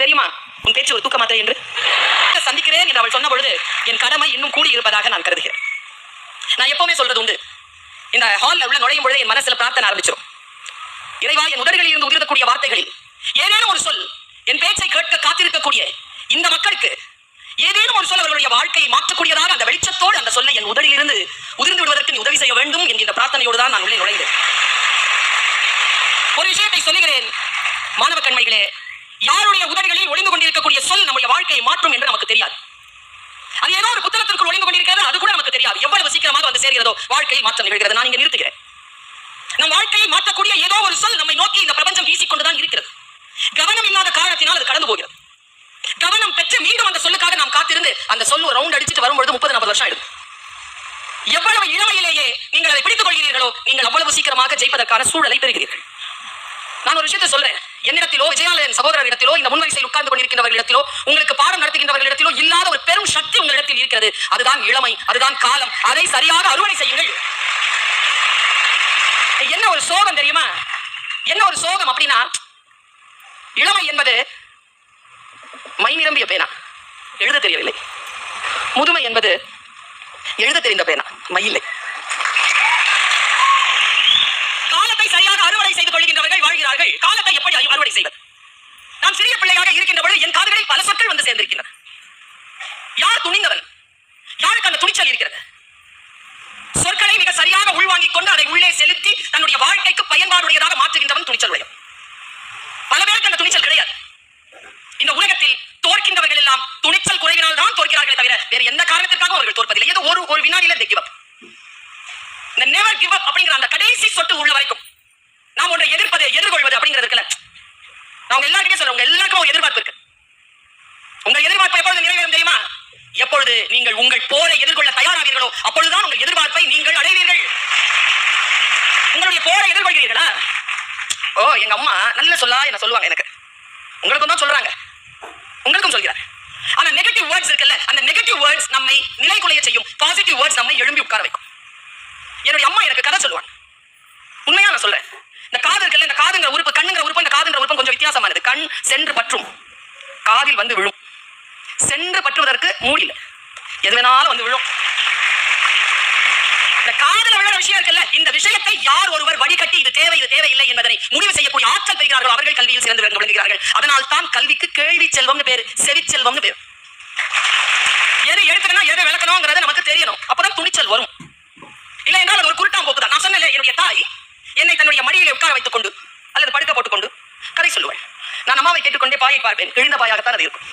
உனக்கு தெரியுமா உன் பேச்சு ஒரு தூக்க மாத்திரை என்று? சந்திக்கிறேன் என்று அவள் சொன்ன பொழுது என் கடமை இன்னும் கூடி இருப்பதாக நான் கருதுகிறேன். நான் எப்பவுமே சொல்றது உண்டு, இந்த ஹால்ல உள்ள நுழையும் பொழுது என் மனசுல பிரார்த்தனை ஆரம்பிச்சிடும். இறைவா, என் உதடுகளில் இருந்து உதிர்த்தக்கூடிய வார்த்தைகளில் ஏதேனும் ஒரு சொல் என் பேச்சை கேட்க காத்திருக்கக்கூடிய இந்த மக்களுக்கு ஏதேனும் ஒரு சொல் அவர்களுடைய வாழ்க்கையை மாற்றக்கூடியதாக அந்த வெளிச்சத்தோடு அந்த சொல்லை என் உதடில் இருந்து உதிர்ந்து விடுவதற்கு நீ உதவி செய்ய வேண்டும் என்கிற பிரார்த்தனையோடு தான் நான் உள்ளே நுழைந்தேன். ஒரு விஷயத்தை சொல்லுகிறேன் மாணவ கண்மைகளே, யாருடைய உதடுகளில் ஒளிந்து கொண்டிருக்கக்கூடிய சொல் நம்முடைய வாழ்க்கையை மாற்றும் என்று நமக்கு தெரியாது. அது ஏதோ ஒரு புத்தகத்திற்குள் ஒளிந்து கொண்டிருக்கிறது, அது கூட நமக்கு தெரியாது. எவ்வளவு சீக்கிரமாக வந்து சேர்கிறதோ வாழ்க்கையில் மாற்றம் நிகழ்கிறது. நான் இங்க நிறுத்துகிறேன். நம் வாழ்க்கையை மாற்றக்கூடிய ஏதோ ஒரு சொல் நம்மை நோக்கி இந்த பிரபஞ்சம் வீசிக்கொண்டுதான் இருக்கிறது. கவனம் இல்லாத காரணத்தினால் அது கடந்து போகிறது. கவனம் பெற்று மீண்டும் அந்த சொல்லுக்காக நாம் காத்திருந்து அந்த சொல் ஒரு ரவுண்ட் அடிச்சுட்டு வரும்பொழுது 30-40 வருஷம் ஆயிடும். எவ்வளவு இளமையிலேயே நீங்கள் அதை பிடித்துக் கொள்கிறீர்களோ நீங்கள் அவ்வளவு சீக்கிரமாக ஜெயிப்பதற்கான சூழலை பெறுகிறீர்கள். நான் ஒரு விஷயத்தை சொல்றேன், என்னிடத்திலோ விஜயாலயன் சகோதரரிடத்திலோ இந்த முன்வரிசையில் உட்கார்ந்து கொண்டிருக்கின்றவர்களிடத்திலோ உங்களுக்கு பாடம் நடத்துகின்றவர்களிடத்திலோ இல்லாத ஒரு பெரும் சக்தி உங்களிடத்தில் இருக்கிறது. அதுதான் இளமை, அதுதான் காலம். அதை சரியாக அறுவடை செய்யுங்கள். என்ன ஒரு சோகம் தெரியுமா? என்ன ஒரு சோகம் அப்படின்னா, இளமை என்பது மை நிரம்பிய பேனா, எழுத தெரியவில்லை. முதுமை என்பது எழுத தெரிந்த பேனா, மை இல்லை. காலத்தை சரியாக அறுவடை செய்து கொள்கின்றவர்கள் வாழ்கிறார்கள். காலத்தை எப்படி அறுவடை செய்வது? நான் சிறிய பிள்ளையாக இருக்கின்ற பொழுது என் காதுகளில் பல சொற்கள் வந்து சேர்ந்திருக்கின்றன. யார் துணிந்தவன்? யாருக்கு அந்த துணிச்சல் இருக்கிறது? சொற்களை மிக சரியாக உள்வாங்கிக் கொண்டு அதை உள்ளே செலுத்தி தன்னுடைய வாழ்க்கைக்கு பயன்பாடுடையதாக மாற்றுகின்றவன் துணிச்சல் உடையவன். பல பேருக்கு அந்த துணிச்சல் கிடையாது. இந்த உலகத்தில் தோற்கின்றவர்கள் எல்லாம் துணிச்சல் குறைவினால் தான் தோற்கிறார்கள் தவிர வேறு எந்த காரணத்திற்காக அவர்கள் தோற்பதில்லை. ஏதோ ஒரு வினாடியில they give up. இந்த never give up அப்படிங்கிற அந்த கடைசி சொட்டு உள்ள வரைக்கும் நாம் ஒன்றை எதிர்கொள்வது அப்படிங்கிறதுக்குல நான் எல்லாருமே சொல்றேன், உங்க எல்லாருக்கும் ஒரு எதிர்பார்ப்பு இருக்கு. உங்க எதிர்பார்ப்பு எப்பொழுது நிறைவேறும் தெரியுமா? எப்பொழுது நீங்கள் உங்கள் போரை எதிர்கொள்ள தயாராவீர்களோ அப்பொழுதுதான் உங்கள் எதிர்பார்ப்பை நீங்கள் அடைவீர்கள். உங்களுடைய போரை எதிர்கொள்கிறீர்களா? ஓ, எங்க அம்மா நல்ல சொல்லா என்ன சொல்லுவாங்க, எனக்கு உங்களுக்கும் தான் சொல்றாங்க, உங்களுக்கும் சொல்கிறார். ஆனா நெகட்டிவ் வேர்ட்ஸ் இருக்குல்ல, அந்த நெகட்டிவ் வேர்ட்ஸ் நம்மை நிலைக்குலைய செய்யும். பாசிட்டிவ் வேர்ட்ஸ் நம்மை எழும்பி உட்கார வைக்கும். என்னுடைய அம்மா எனக்கு கதை சொல்லுவாங்க. உண்மையா நான் சொல்றேன். இந்த காது இருக்குல்ல, இந்த காதுங்கிற உறுப்பு, கண்ணுங்கிற உறுப்பு, இந்த காதுங்கிற உறுப்பு கொஞ்சம் வித்தியாசமானது. கண் சென்று பற்றும், காதில் வந்து விழும். சென்று பற்றுவதற்கு மூடில, எது வேணாலும் வந்து விழும். இந்த காதல விழுற விஷயம் இருக்குல்ல, இந்த விஷயத்தை யார் ஒருவர் வடிகட்டி இது தேவை இது தேவையில்லை என்பதை முடிவு செய்யக்கூடிய ஆற்றல் பெறுகிறார்கள், அவர்கள் கல்வியில் சிறந்து விளங்குகிறார்கள். அதனால் தான் கல்விக்கு கேள்வி செல்வம்னு பேரு, செவி செல்வம்னு பேரு. எது எடுக்கணும் எது விளக்கணும்ங்கிறது நமக்கு தெரியணும். அப்பதான் துணிச்சல் வரும். இல்ல என்றால் அது ஒரு குருட்டாம் போக்கு தான். நான் சொன்னேன், என்னுடைய தாய் என்னை தன்னுடைய மடியிலே உட்கார வைத்துக் கொண்டு அல்லது படுக்க போட்டுக்கொண்டு கதை சொல்லுவேன். நான் அம்மாவை கேட்டுக்கொண்டே பாயை பார்ப்பேன். கிழிந்த பாயாகத்தான் அது இருக்கும்.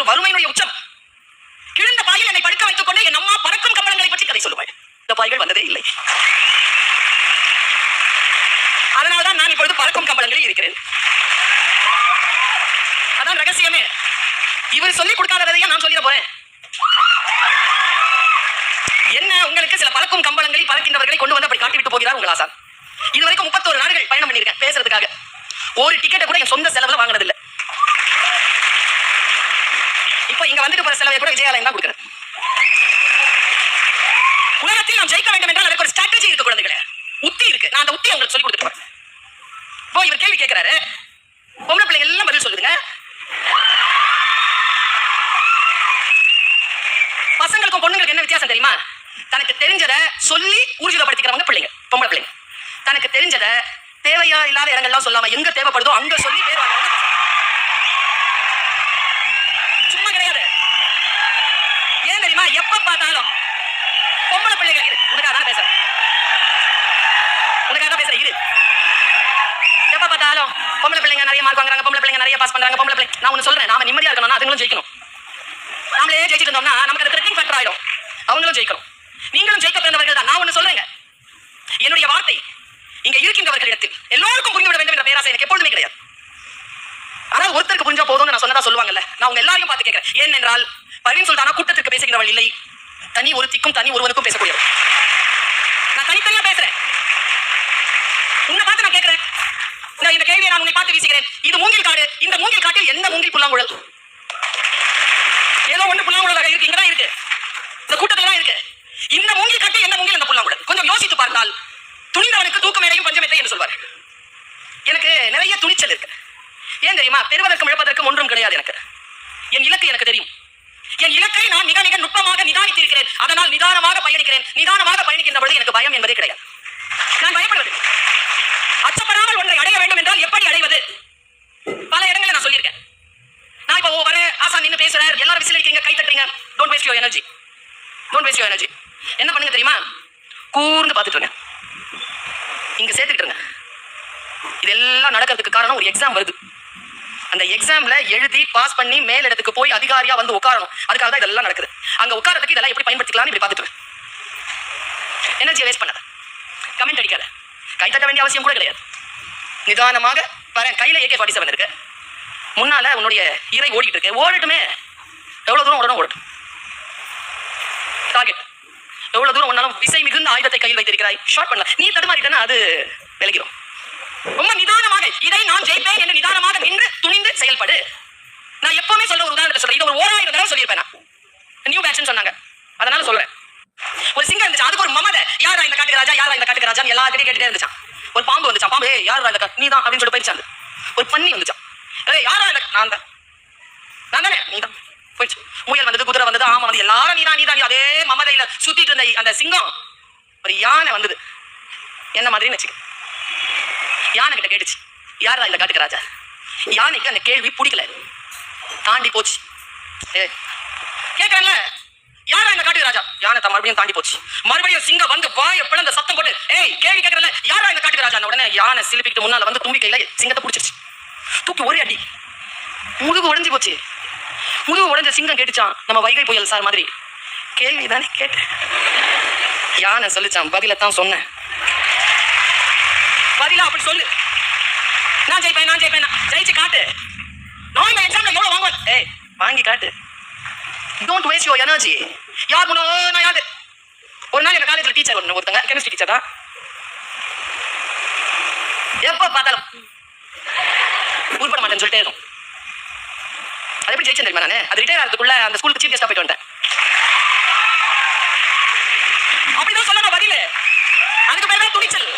வறுமையினுடைய உச்சம். கிழிந்த பாயில் என்னை படுக்க வைத்துக் கொண்டே என் அம்மா பறக்கும் கம்பளங்களை பற்றி கதை சொல்லுவாள். இந்த பாய்கள் வந்ததே இல்லை. அதனால்தான் நான் இப்பொழுது பறக்கும் கம்பளங்களில் இருக்கிறேன். அதான் ரகசியமே. இவர் சொல்லிக் கொடுக்காததையும் நான் சொல்லிட போறேன். என்ன, உங்களுக்கு சில பறக்கும் கம்பளங்களில் பறக்கின்றவர்களை கொண்டு வந்து அப்படி காட்டிவிட்டு போகிறார் உங்கள் ஆசான். இதுவரைக்கும் 31 நாடுகள் பயணம் பண்ணியிருக்கேன் பேசுறதுக்காக. ஒரு டிக்கெட்டை கூட என் சொந்த செலவுல வாங்கினதில்லை. இப்ப இங்க வந்துட்டு போற செலவை கூட விஜயாலயம் தான் கொடுக்கிறேன். உலகத்தில் நாம் ஜெயிக்க வேண்டும் என்றால் அதுக்கு ஒரு ஸ்ட்ராட்டஜி இருக்கு குழந்தைகளே, உத்தி இருக்கு. நான் அந்த உத்தி உங்களுக்கு சொல்லி கொடுத்துட்டு வரேன். இப்போ இவர் கேள்வி கேட்கிறாரு, பொம்பளை பிள்ளைங்க எல்லாம் பதில் சொல்லுதுங்க. பசங்களுக்கும் பொண்ணுங்களுக்கு என்ன வித்தியாசம் தெரியுமா? தனக்கு தெரிஞ்சதை சொல்லி ஊர்ஜிதப்படுத்திக்கிறவங்க பிள்ளைங்க, பொம்பளை பிள்ளைங்க. தனக்கு தெரிஞ்சதை தேவையா இல்லாத இடங்கள்லாம் சொல்லாம எங்க தேவைப்படுதோ அங்க சொல்லி பேர் வாங்க. சும்மா கிடையாது. ஏன் தெரியுமா? எப்ப பார்த்தாலும் பொம்பளை பிள்ளைகள் இரு, உனக்காக தான் பேசுறேன், உனக்காக தான் பேசுறேன் இரு. எப்ப பார்த்தாலும் பொம்பளை பிள்ளைங்க நிறைய மார்க் வாங்குறாங்க, பொம்பளை பிள்ளைங்க நிறைய பாஸ் பண்றாங்க, பொம்பளை பிள்ளை. நான் ஒன்னு சொல்றேன், நாம நிம்மதியா இருக்கணும்னா அதுங்களும் ஜெயிக்கணும். நாமளே ஜெயிச்சிட்டு இருந்தோம்னா நமக்கு அது த்ரெட்டிங் ஃபேக்டர் ஆயிடும். அவங்களும் ஜெயிக்கணும், நீங்களும் ஜெயிக்க பிறந்தவர்கள் தான். நான் ஒன்னு சொல்றேங்க, என்னுடைய வார்த்தை இங்க இருக்கின்றவர்களிடத்தில் எல்லோருக்கும் புரிந்துவிட வேண்டும் என்ற பேராசை எனக்கு எப்பொழுதுமே கிடையாது. ஆனால் ஒருத்தருக்கு புரிஞ்சா போதும்னு நான் சொன்னதா சொல்லுவாங்கல்ல, நான் உங்க எல்லாரையும் பார்த்து கேட்கிறேன். ஏனென்றால் பர்வீன் சுல்தானா கூட்டத்திற்கு பேசுகிறவள் இல்லை, தனி ஒருத்திக்கும் தனி ஒருவனுக்கும் பேசக்கூடியவள். நான் தனித்தனியா பேசுறேன். உன்னை பார்த்து நான் கேட்கிறேன். இந்த கேள்வியை நான் உன்னை பார்த்து வீசுகிறேன். இது மூங்கில் காடு. இந்த மூங்கில் காட்டில் எந்த மூங்கில் புல்லாங்குழல்? ஏதோ ஒன்று புல்லாங்குழலாக இருக்கு, இங்கதான் இருக்கு, இந்த கூட்டத்துல தான் இருக்கு. இந்த மூங்கில் காட்டில் எந்த மூங்கில் இந்த புல்லாங்குழல்? கொஞ்சம் யோசித்து பார்த்தால் துணிந்தவனுக்கு தூக்கம் மேலையும் பஞ்சம் எத்தை என்று சொல்வார். எனக்கு நிறைய துணிச்சல் இருக்கு. ஏன் தெரியுமா? பெறுவதற்கும் இழப்பதற்கும் ஒன்றும் கிடையாது எனக்கு. என் இலக்கு எனக்கு தெரியும். என் இலக்கை நான் மிக மிக நுட்பமாக நிதானித்திருக்கிறேன். அதனால் நிதானமாக பயணிக்கிறேன். நிதானமாக பயணிக்கின்ற பொழுது எனக்கு பயம் என்பதே கிடையாது. நான் பயப்படுவது அச்சப்படாமல் ஒன்றை அடைய வேண்டும் என்றால் எப்படி அடைவது? பல இடங்களில் நான் சொல்லியிருக்கேன். நான் இப்போ வர ஆசா நின்று பேசுறாரு, எல்லாரும் விசில் அடிக்கிறீங்க, கை தட்டுறீங்க. Don't waste your energy. Don't waste your energy. என்ன பண்ணுங்க தெரியுமா? கூர்ந்து பார்த்துட்டு இருங்க. இங்க சேர்த்துக்கிட்டுருங்க. இதெல்லாம் நடக்கிறதுக்கு காரணம் ஒரு எக்ஸாம் வருது. அந்த எக்ஸாம்ல எழுதி பாஸ் பண்ணி மேல் இடத்துக்கு போய் அதிகாரியா வந்து உட்காரணும். அதுக்காக தான் இதெல்லாம் நடக்குது. அங்க உட்காரத்துக்கு இதெல்லாம் எப்படி பயன்படுத்திக்கலாம்னு இப்படி பார்த்துட்டு எனர்ஜியை வேஸ்ட் பண்ணாத. கமெண்ட் அடிக்காத. கை தட்ட வேண்டிய அவசியம் கூட கிடையாது. நிதானமாக பாரு. கையில AK-47 இருக்கு. முன்னால உன்னுடைய இறை ஓடிட்டு இருக்கு. ஓடட்டுமே. எவ்வளவு தூரம் ஓடணும் ஓடட்டும். டார்கெட் எவ்வளவு தூரம் ஒன்னாலும் விசை மிகுந்த ஆயுதத்தை கையில் வைத்திருக்கிறாய். ஷார்ட் பண்ணல. நீ தடுமாறிட்டனா அது விலகிடும். ரொம்ப நிதானமாக இதை நான் ஜெயிப்பேன் என்று நிதானமாக நின்று துணிந்து செயல்படு. நான் எப்பவுமே சொல்ற ஒரு உதாரணத்தை சொல்றேன். இது ஒரு 1000 தடவை சொல்லியிருப்பேன். நான் நியூ பேட்ச்னு சொன்னாங்க, அதனால சொல்றேன். ஒரு சிங்கம் இருந்துச்சு, அதுக்கு ஒரு மமதை. யாரா இந்த காட்டுக்கு ராஜா, யாரா இந்த காட்டுக்கு ராஜான்னு எல்லாத்தையும் கேட்டுட்டே இருந்துச்சான். ஒரு பாம்பு வந்துச்சான். பாம்பு யாரா இந்த நீ தான் அப்படின்னு சொல்லிட்டு போயிடுச்சான். ஒரு பன்னி வந்துச்சான். யாரா இந்த நான் தான் தானே நீ தான் போயிடுச்சு. முயல் வந்தது, குதிரை வந்தது, ஆமா வந்து எல்லாரும் நீதான் நீதான். அதே மமதையில சுத்திட்டு இருந்த அந்த சிங்கம் ஒரு யானை வந்தது. என்ன மாதிரின்னு வச்சுக்க. யானை கிட்ட கேட்டுச்சு, யாரா இந்த காட்டுக்கு ராஜா? யானைக்கு அந்த கேள்வி பிடிக்கல, தாண்டி போச்சு. கேட்கறேன்ல, யாரா இந்த காட்டுக்கு ராஜா? யானை மறுபடியும் தாண்டி போச்சு. மறுபடியும் சிங்கம் வந்து வாயை பிளந்த சத்தம் போட்டு, கேள்வி கேட்கறல, யாரா இந்த காட்டுக்கு ராஜா? உடனே யானை சிலிப்பிக்கிட்டு முன்னால வந்து தும்பி கையில சிங்கத்தை பிடிச்சிருச்சு. தூக்கி ஒரே அடி, முதுகு உடைஞ்சு போச்சு. முதுகு உடைஞ்ச சிங்கம் கேட்டுச்சான், நம்ம வைகை புயல் சார் மாதிரி, கேள்விதானே கேட்டேன். யானை சொல்லிச்சான், பதிலத்தான் சொன்னேன். பதிலா அப்படி சொல்லு. நான் ஜெயிப்பேன், நான் ஜெயிப்பேன், ஜெயிச்சு காட்டு. நான் இந்த எக்ஸாம்ல எவ்வளவு வாங்குவேன்? வாங்கி காட்டு. Don't waste your energy. யார் முன்னோ நான் யாரு? ஒரு நாள் எங்க காலேஜ்ல டீச்சர் ஒருத்தங்க, கெமிஸ்ட்ரி டீச்சர் தான். எப்ப பார்த்தாலும் உருப்பட மாட்டேன்னு சொல்லிட்டே இருக்கும். அது எப்படி ஜெயிச்சேன் தெரியுமா? நானு அது ரிட்டையர் ஆகிறதுக்குள்ள அந்த ஸ்கூலுக்கு சீஃப் கெஸ்டா போயிட்டு வந்தேன். அப்படிதான் சொல்லணும் பதில். அதுக்கு பேர் தான் துணிச்சல்.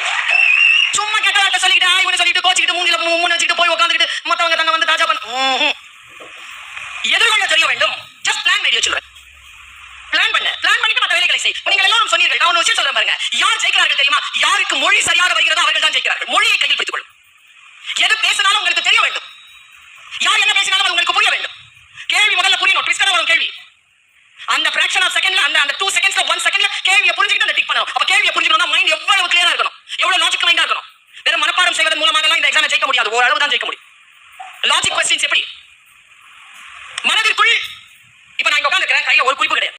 சும்மா கேட்ட வார்த்தை சொல்லிக்கிட்டு இவனை சொல்லிட்டு கோச்சிக்கிட்டு மூணு வச்சுக்கிட்டு போய் உட்காந்துக்கிட்டு மத்தவங்க தன்னை வந்து தாஜா பண்ண எதிர்கொள்ள தெரிய வேண்டும். ஜஸ்ட் பிளான் பண்ணி வச்சுருவேன். பிளான் பண்ணிட்டு மற்ற வேலைகளை செய். நீங்கள் எல்லாரும் சொன்னீர்கள். நான் ஒரு விஷயம் சொல்றேன் பாருங்க. யார் ஜெயிக்கிறார்கள் தெரியுமா? யாருக்கு மொழி சரியாக வருகிறதோ அவர்கள் தான் ஜெயிக்கிறார்கள். மொழியை கையில் பிடித்துக் கொள்ளும். எது பேசினாலும் உங்களுக்கு தெரிய வேண்டும். யார் என்ன பேசினாலும் அது உங்களுக்கு புரிய வேண்டும். கேள்வி முதல்ல புரியணும். ட்விஸ்டரா வரும் கேள்வி. அந்த fraction of secondல அந்த 2 secondsல 1 secondல கேள்வியை புரிஞ்சுக்கிட்டு அந்த டிக் பண்ணணும். அப்ப கேள்வியை புரிஞ்சுக்கணும்னா மைண்ட் எவ்வளவு கிளியரா இருக்கணும், எவ்வளவு லாஜிக் மைண்டா இருக்கணும். வெறும் மனப்பாடம் செய்வதன் மூலமாக எல்லாம் இந்த எக்ஸாமை ஜெயிக்க முடியாது. ஓரளவு தான் ஜெயிக்க முடியும். லாஜிக் क्वेश्चंस எப்படி? மனதிற்குள் இப்ப நான் இங்க உட்கார்ந்திருக்கிறேன், கையில ஒரு குறிப்பு கிடையாது.